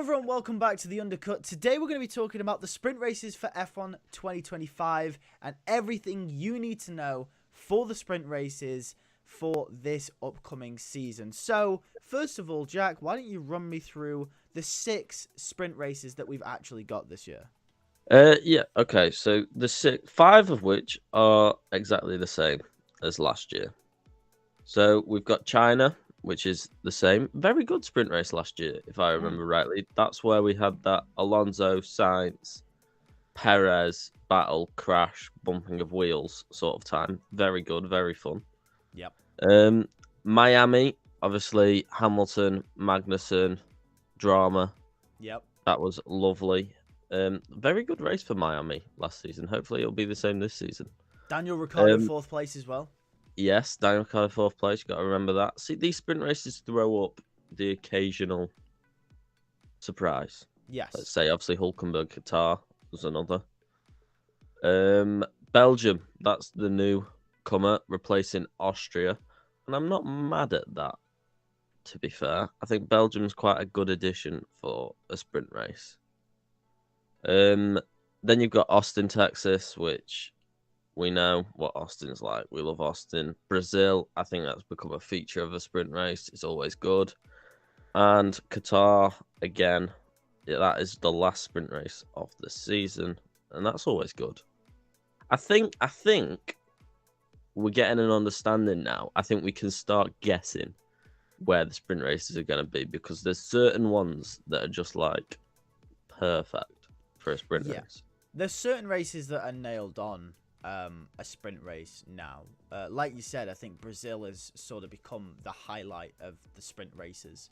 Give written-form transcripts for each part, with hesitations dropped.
everyone, welcome back to the Undercut. Today we're going to be talking about the sprint races for F1 2025 and everything you need to know for the sprint races for this upcoming season. So, first of all, Jack, why don't you run me through the 6 sprint races that we've actually got this year? Yeah, okay. So the 5 of which are exactly the same as last year. So we've got China, which is the same. Very good sprint race last year, if I remember rightly. That's where we had that Alonso, Sainz, Perez battle, crash, bumping of wheels sort of time. Very good, very fun. Yep. Miami, obviously Hamilton, Magnussen, drama. Yep. That was lovely. Very good race for Miami last season. Hopefully it'll be the same this season. Daniel Ricciardo, 4th place as well. Yes, Daniel Ricciardo 4th place. You've got to remember that. See, these sprint races throw up the occasional surprise. Yes. Let's say, obviously, Hulkenberg, Qatar was another. Belgium, that's the newcomer replacing Austria. And I'm not mad at that, to be fair. I think Belgium's quite a good addition for a sprint race. Then you've got Austin, Texas, which we know what Austin's like. We love Austin. Brazil, I think that's become a feature of a sprint race. It's always good. And Qatar, again, that is the last sprint race of the season, and that's always good. I think we're getting an understanding now. I think we can start guessing where the sprint races are going to be, because there's certain ones that are just like perfect for a sprint race. There's certain races that are nailed on a sprint race now. Like you said, I think Brazil has sort of become the highlight of the sprint races.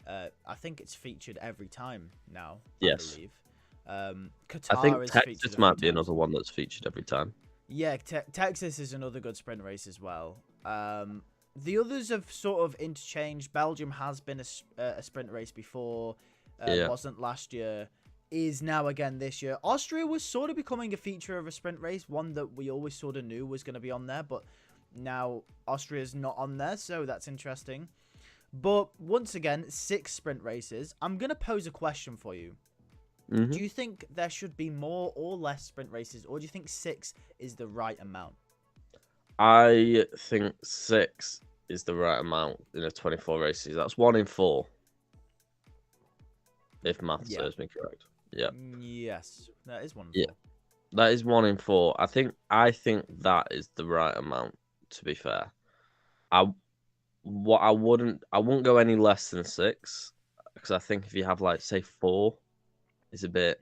I think it's featured every time now. Yes. I believe. Qatar I think is Texas might be another one that's featured every time. Yeah, Texas is another good sprint race as well. The others have sort of interchanged. Belgium has been a sprint race before. Wasn't last year. Is now again this year. Austria was sort of becoming a feature of a sprint race, one that we always sort of knew was going to be on there, but now Austria's not on there, so that's interesting. But once again, 6 sprint races. I'm going to pose a question for you. Do you think there should be more or less sprint races, or do you think 6 is the right amount? I think 6 is the right amount in a 24 races. That's 1 in 4, if math serves me correct. Yeah. Yes, that is 1 in 4. Yeah, that is 1 in 4. I think that is the right amount. To be fair, I wouldn't go any less than 6, because I think if you have, like, say 4, it's a bit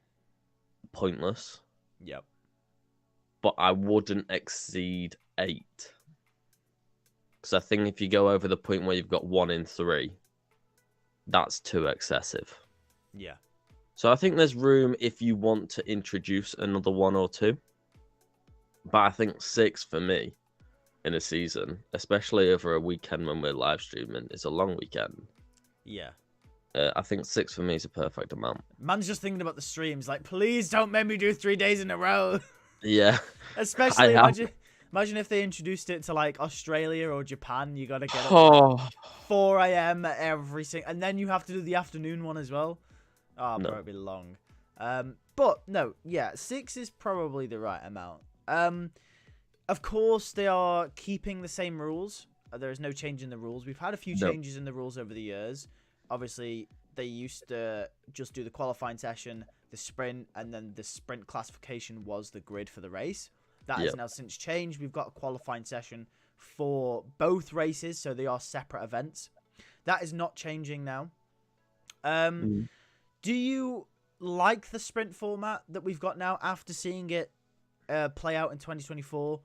pointless. Yep. But I wouldn't exceed 8, because I think if you go over the point where you've got 1 in 3, that's too excessive. Yeah. So I think there's room if you want to introduce another 1 or 2. But I think 6 for me in a season, especially over a weekend when we're live streaming, it's a long weekend. Yeah. I think 6 for me is a perfect amount. Man's just thinking about the streams. Like, please don't make me do 3 days in a row. Yeah. Especially, imagine if they introduced it to, like, Australia or Japan. You got to get up at 4 a.m. every single... And then you have to do the afternoon one as well. Oh, no. Bro, it'd be long. But, no, yeah, 6 is probably the right amount. Of course, they are keeping the same rules. There is no change in the rules. We've had a few changes in the rules over the years. Obviously, they used to just do the qualifying session, the sprint, and then the sprint classification was the grid for the race. That has now since changed. We've got a qualifying session for both races, so they are separate events. That is not changing now. Do you like the sprint format that we've got now after seeing it play out in 2024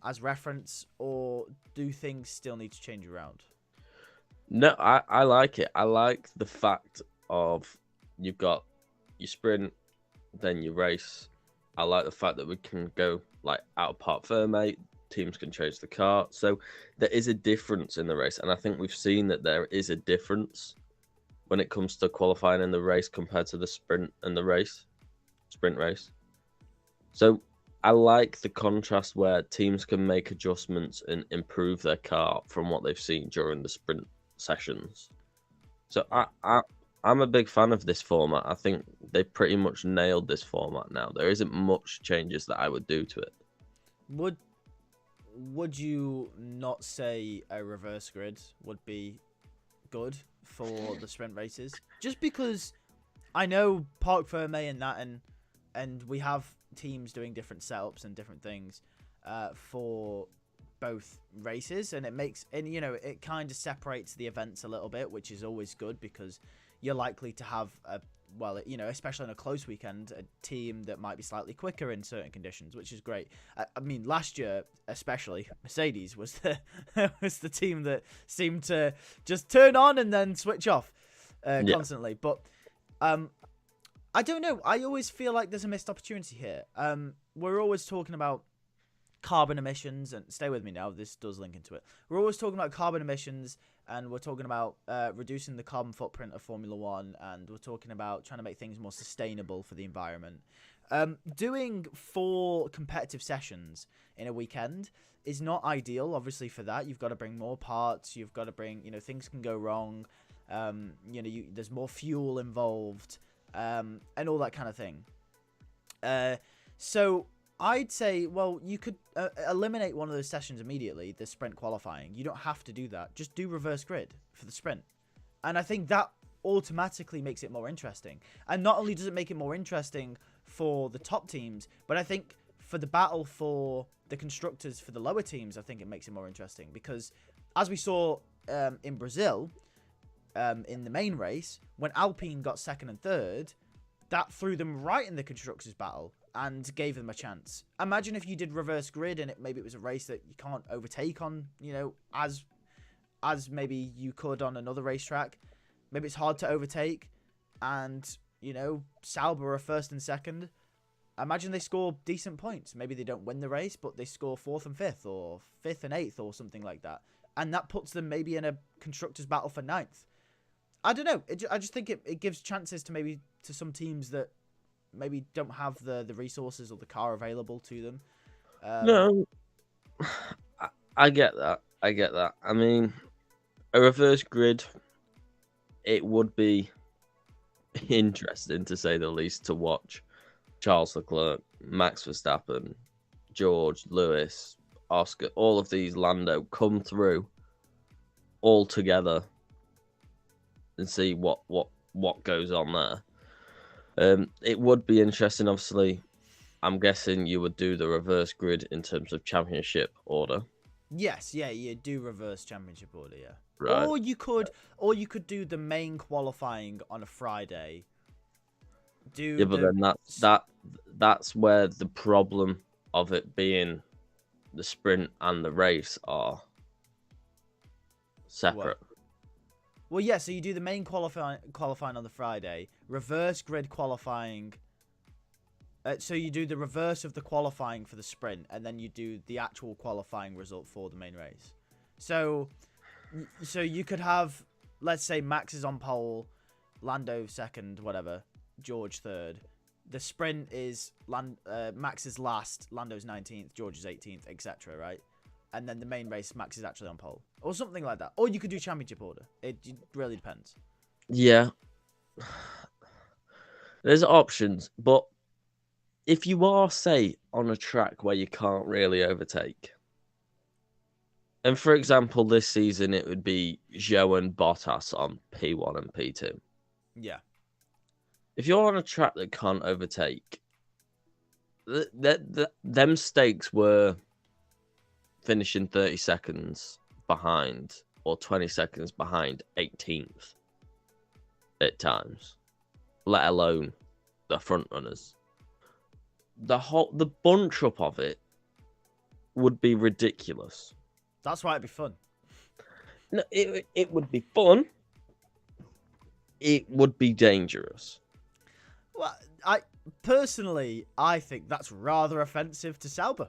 as reference, or do things still need to change around? No, I like it. I like the fact of you've got your sprint, then your race. I like the fact that we can go, like, out of parc fermé, teams can change the car. So there is a difference in the race, and I think we've seen that there is a difference when it comes to qualifying in the race compared to the sprint and the sprint race. So I like the contrast where teams can make adjustments and improve their car from what they've seen during the sprint sessions. So I'm a big fan of this format. I think they pretty much nailed this format now. There isn't much changes that I would do to it. Would you not say a reverse grid would be good for the sprint races? Just because I know Parc Fermé and that, and we have teams doing different setups and different things for both races, and it kind of separates the events a little bit, which is always good because you're likely to have especially on a close weekend, a team that might be slightly quicker in certain conditions, which is great. I mean, last year especially, Mercedes was the team that seemed to just turn on and then switch off constantly. But I don't know. I always feel like there's a missed opportunity here. We're always talking about carbon emissions, and stay with me now, this does link into it. We're always talking about carbon emissions, and we're talking about reducing the carbon footprint of Formula One, and we're talking about trying to make things more sustainable for the environment. Doing 4 competitive sessions in a weekend is not ideal, obviously, for that. You've got to bring more parts, you've got to bring, things can go wrong, there's more fuel involved, and all that kind of thing. So I'd say, well, you could eliminate one of those sessions immediately, the sprint qualifying. You don't have to do that. Just do reverse grid for the sprint. And I think that automatically makes it more interesting. And not only does it make it more interesting for the top teams, but I think for the battle for the constructors for the lower teams, I think it makes it more interesting. Because as we saw in Brazil, in the main race, when Alpine got second and third, that threw them right in the constructors battle and gave them a chance. Imagine if you did reverse grid and maybe it was a race that you can't overtake on, as maybe you could on another racetrack. Maybe it's hard to overtake, and Sauber are first and second. Imagine they score decent points. Maybe they don't win the race, but they score 4th and 5th, or 5th and 8th, or something like that, and that puts them maybe in a constructors battle for 9th. I don't know. I just think it gives chances to some teams that maybe don't have the resources or the car available to them. No, I get that. I mean, a reverse grid, it would be interesting, to say the least, to watch Charles Leclerc, Max Verstappen, George, Lewis, Oscar, all of these, Lando, come through all together and see what goes on there. It would be interesting. Obviously, I'm guessing you would do the reverse grid in terms of championship order. Yes, yeah, you do reverse championship order, yeah. Right. Or you could do the main qualifying on a Friday. But then that's where the problem of it being the sprint and the race are separate. What? Well, yeah, so you do the main qualifying on the Friday, reverse grid qualifying. So you do the reverse of the qualifying for the sprint, and then you do the actual qualifying result for the main race. So you could have, let's say, Max is on pole, Lando second, whatever, George third. The sprint is Max is last, Lando's 19th, George is 18th, etc., right? And then the main race, Max is actually on pole. Or something like that. Or you could do championship order. It really depends. Yeah. There's options, but if you are, say, on a track where you can't really overtake, and for example, this season it would be Zhou and Bottas on P1 and P2. Yeah. If you're on a track that can't overtake, them stakes were finishing 30 seconds behind or 20 seconds behind 18th at times, let alone the front runners. The bunch up of it would be ridiculous. That's why it'd be fun. No, it would be fun. It would be dangerous. Well, I think that's rather offensive to Sauber.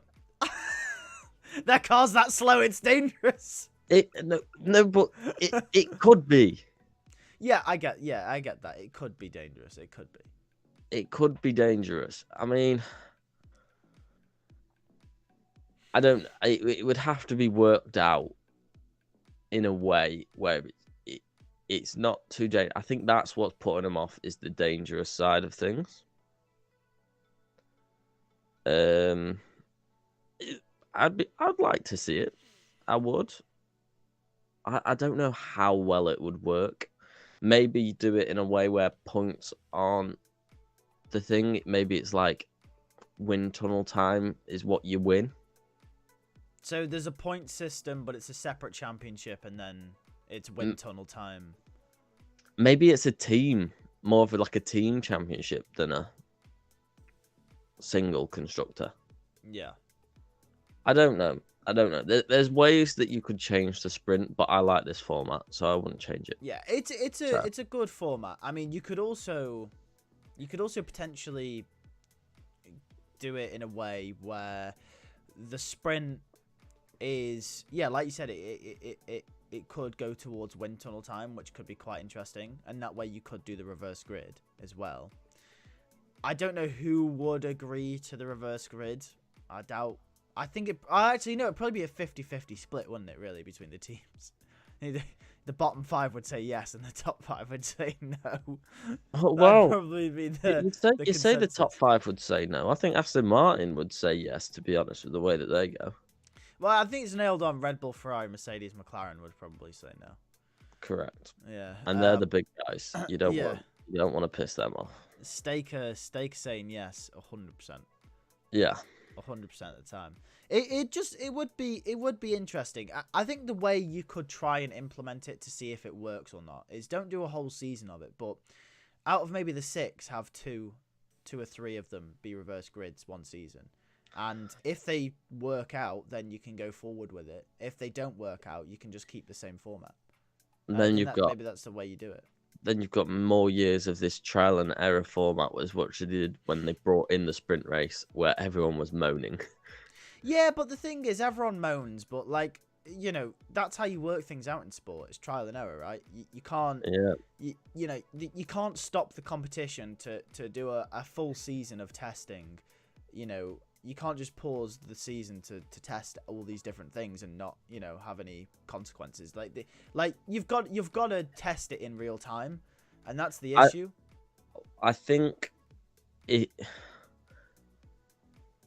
Their car's that slow, it's dangerous. No, but it could be. Yeah, I get that. It could be dangerous. It could be dangerous. I mean, I don't. It would have to be worked out in a way where it's not too dangerous. I think that's what's putting them off is the dangerous side of things. I'd like to see it. I would. I don't know how well it would work. Maybe do it in a way where points aren't the thing. Maybe it's like wind tunnel time is what you win. So there's a point system, but it's a separate championship, and then it's wind tunnel time. Maybe it's a team, more of like a team championship than a single constructor. Yeah. I don't know. There's ways that you could change the sprint, but I like this format, so I wouldn't change it. Yeah, it's a good format. I mean, you could also potentially do it in a way where the sprint is, yeah, like you said, it could go towards wind tunnel time, which could be quite interesting, and that way you could do the reverse grid as well. I don't know who would agree to the reverse grid. I doubt. I think actually, no, it'd probably be a 50-50 split, wouldn't it, really, between the teams? The bottom 5 would say yes, and the top 5 would say no. Oh, well, probably be the you say the top 5 would say no. I think Aston Martin would say yes, to be honest, with the way that they go. Well, I think it's nailed on. Red Bull, Ferrari, Mercedes, McLaren would probably say no. Correct. Yeah. And they're the big guys. You don't yeah. want to piss them off. Staker saying yes 100%. Yeah. 100% of the time. It would be interesting. I think the way you could try and implement it to see if it works or not is don't do a whole season of it, but out of maybe the 6, have two or 3 of them be reverse grids one season. And if they work out, then you can go forward with it. If they don't work out, you can just keep the same format. Then maybe that's the way you do it. Then you've got more years of this trial and error format, was what they did when they brought in the sprint race, where everyone was moaning. Yeah, but the thing is, everyone moans, but like, you know, that's how you work things out in sport. It's trial and error, right? You can't, you can't stop the competition to do a full season of testing. You know, you can't just pause the season to test all these different things and not, you know, have any consequences. Like you've got to test it in real time, and that's the issue. I think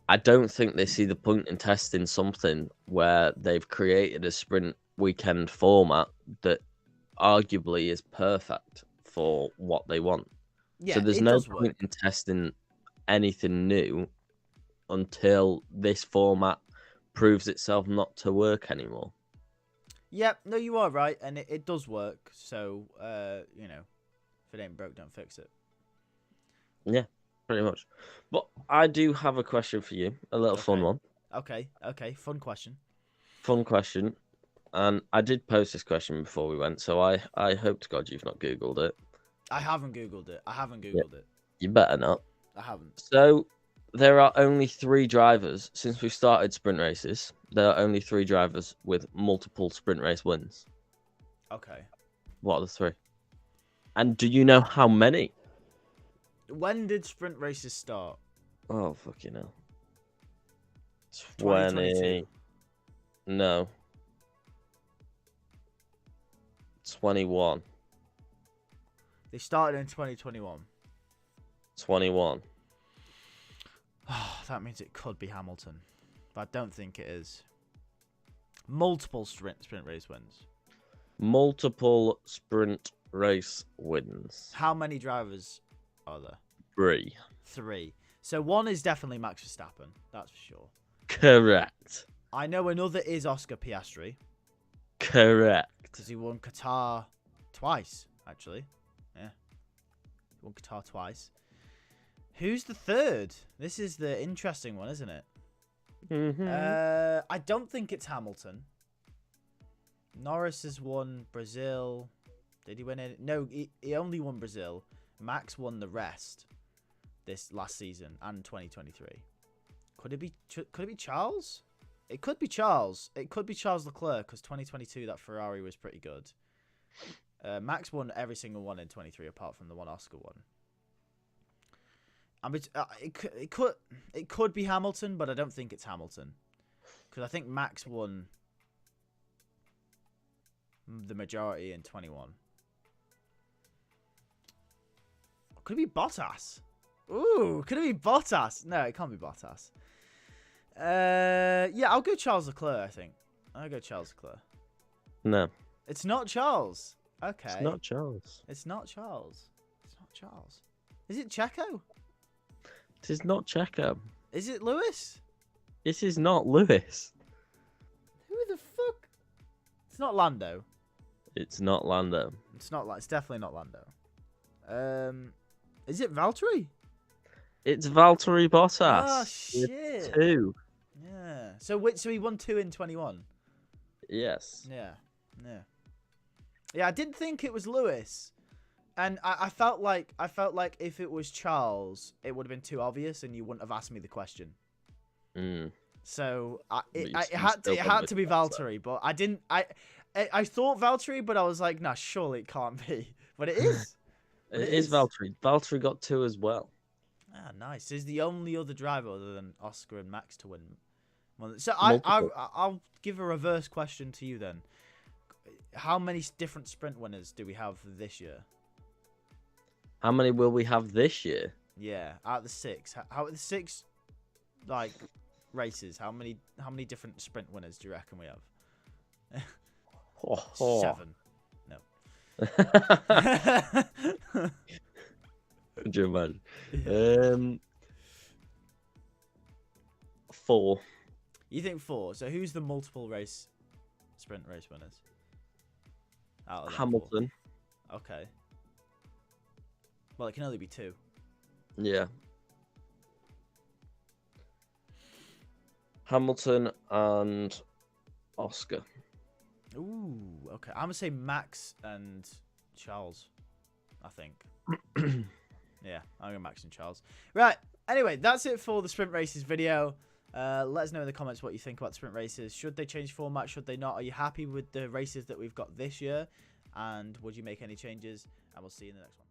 I don't think they see the point in testing something where they've created a sprint weekend format that arguably is perfect for what they want. Yeah, so there's no point in testing anything new until this format proves itself not to work anymore. Yep, no, you are right, and it does work. So, you know, if it ain't broke, don't fix it. Yeah, pretty much. But I do have a question for you, a little fun one. Okay, fun question. Fun question. And I did post this question before we went, so I hope to God you've not Googled it. I haven't Googled it. You better not. I haven't. So, there are only 3 drivers, since we've started sprint races, there are only 3 drivers with multiple sprint race wins. Okay. What are the 3? And do you know how many? When did sprint races start? Oh, fucking hell. 2022. No. 21. They started in 2021. 21. That means it could be Hamilton, but I don't think it is. Multiple sprint race wins. Multiple sprint race wins. How many drivers are there? 3. 3. So one is definitely Max Verstappen. That's for sure. Correct. I know another is Oscar Piastri. Correct. Because he won Qatar twice, actually. Yeah. He won Qatar twice. Who's the third? This is the interesting one, isn't it? Mm-hmm. I don't think it's Hamilton. Norris has won Brazil. Did he win it? No, he only won Brazil. Max won the rest this last season and 2023. Could it be Charles? It could be Charles. It could be Charles Leclerc because 2022 that Ferrari was pretty good. Max won every single one in 23 apart from the one Oscar won. It could be Hamilton, but I don't think it's Hamilton because I think Max won the majority in 21. Could it be Bottas? Ooh, could it be Bottas? No, it can't be Bottas. Yeah, I'll go Charles Leclerc, I think. I'll go Charles Leclerc. No. It's not Charles. Okay. It's not Charles. It's not Charles. It's not Charles. Is it Checo? It is not Checo. Is it Lewis? This is not Lewis. Who the fuck? It's not Lando. It's not Lando. It's not. It's definitely not Lando. Is it Valtteri? It's Valtteri Bottas. Oh shit! 2. Yeah. So he won 2 in 21. Yes. Yeah. Yeah. I didn't think it was Lewis, and I felt like if it was Charles, it would have been too obvious, and you wouldn't have asked me the question. So it had to be Valtteri, but I didn't. I thought Valtteri, but I was like, nah, surely it can't be. But it is. It is Valtteri. Valtteri got 2 as well. Ah, nice. He's the only other driver other than Oscar and Max to win. So I'll give a reverse question to you then. How many different sprint winners do we have this year? How many will we have this year? Yeah, out of the 6. How the 6 like races? How many different sprint winners do you reckon we have? 7. No. Could you imagine? 4. You think 4? So who's the multiple sprint race winners? Out of Hamilton. 4. Okay. Well, it can only be 2. Yeah. Hamilton and Oscar. Ooh, okay. I'm gonna say Max and Charles. I think. Yeah, I'm going Max and Charles. Right. Anyway, that's it for the sprint races video. Let us know in the comments what you think about sprint races. Should they change format? Should they not? Are you happy with the races that we've got this year? And would you make any changes? And we'll see you in the next one.